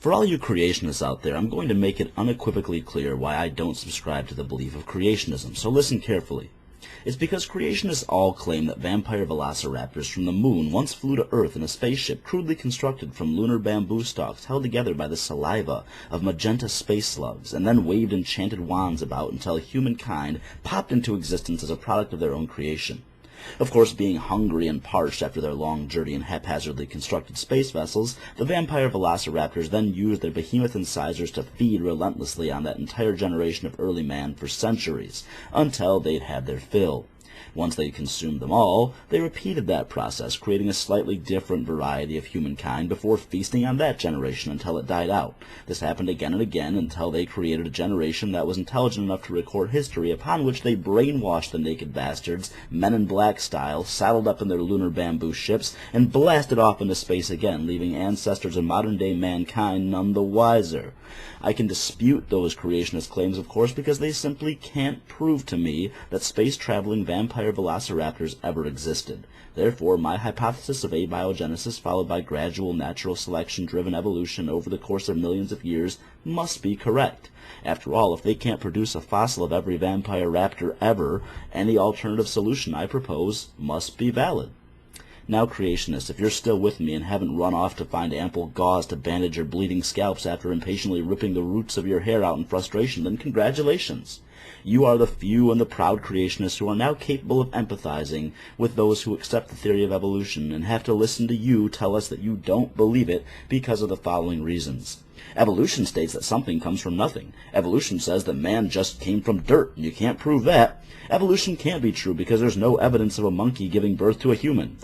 For all you creationists out there, I'm going to make it unequivocally clear why I don't subscribe to the belief of creationism, so listen carefully. It's because creationists all claim that vampire velociraptors from the moon once flew to Earth in a spaceship crudely constructed from lunar bamboo stalks held together by the saliva of magenta space slugs, and then waved enchanted wands about until humankind popped into existence as a product of their own creation. Of course, being hungry and parched after their long journey in haphazardly constructed space vessels, the vampire velociraptors then used their behemoth incisors to feed relentlessly on that entire generation of early man for centuries, until they'd had their fill. Once they'd consumed them all, they repeated that process, creating a slightly different variety of humankind before feasting on that generation until it died out. This happened again and again until they created a generation that was intelligent enough to record history, upon which they brainwashed the naked bastards, Men in Black style, saddled up in their lunar bamboo ships, and blasted off into space again, leaving ancestors of modern-day mankind none the wiser. I can dispute those creationist claims, of course, because they simply can't prove to me that space-traveling vampire velociraptors ever existed. Therefore, my hypothesis of abiogenesis followed by gradual natural selection-driven evolution over the course of millions of years must be correct. After all, if they can't produce a fossil of every vampire raptor ever, any alternative solution I propose must be valid. Now, creationists, if you're still with me and haven't run off to find ample gauze to bandage your bleeding scalps after impatiently ripping the roots of your hair out in frustration, then congratulations. You are the few and the proud creationists who are now capable of empathizing with those who accept the theory of evolution and have to listen to you tell us that you don't believe it because of the following reasons. Evolution states that something comes from nothing. Evolution says that man just came from dirt, and you can't prove that. Evolution can't be true because there's no evidence of a monkey giving birth to a human.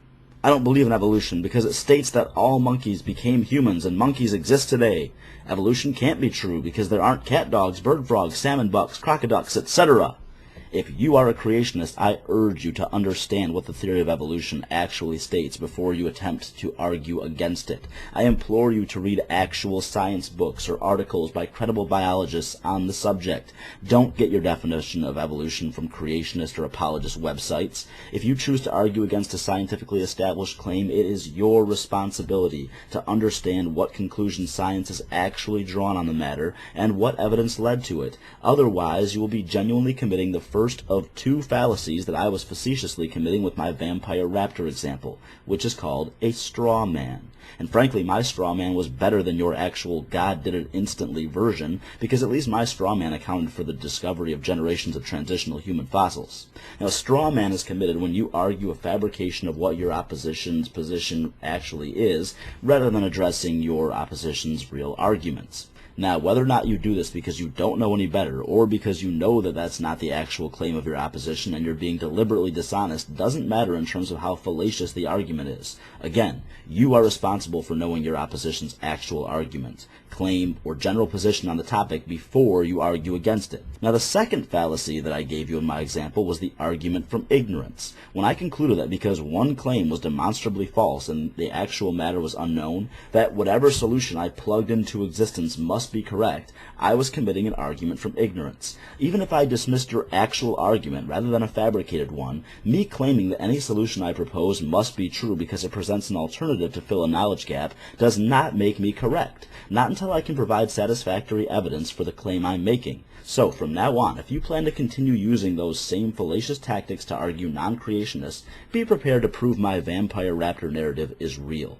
I don't believe in evolution because it states that all monkeys became humans and monkeys exist today. Evolution can't be true because there aren't catdogs, birdfrogs, salmon-bucks, crockoducks, etc. If you are a creationist, I urge you to understand what the theory of evolution actually states before you attempt to argue against it. I implore you to read actual science books or articles by credible biologists on the subject. Don't get your definition of evolution from creationist or apologist websites. If you choose to argue against a scientifically established claim, it is your responsibility to understand what conclusions science has actually drawn on the matter and what evidence led to it. Otherwise, you will be genuinely committing the first of two fallacies that I was facetiously committing with my vampire raptor example, which is called a straw man. And frankly, my straw man was better than your actual God did it instantly version, because at least my straw man accounted for the discovery of generations of transitional human fossils. Now, a straw man is committed when you argue a fabrication of what your opposition's position actually is, rather than addressing your opposition's real arguments. Now, whether or not you do this because you don't know any better, or because you know that that's not the actual claim of your opposition and you're being deliberately dishonest, doesn't matter in terms of how fallacious the argument is. Again, you are responsible for knowing your opposition's actual argument, claim, or general position on the topic before you argue against it. Now, the second fallacy that I gave you in my example was the argument from ignorance. When I concluded that because one claim was demonstrably false and the actual matter was unknown, that whatever solution I plugged into existence must be correct, I was committing an argument from ignorance. Even if I dismissed your actual argument rather than a fabricated one, me claiming that any solution I propose must be true because it presents an alternative to fill a knowledge gap does not make me correct, not until I can provide satisfactory evidence for the claim I'm making. So, from now on, if you plan to continue using those same fallacious tactics to argue non-creationists, be prepared to prove my vampire raptor narrative is real.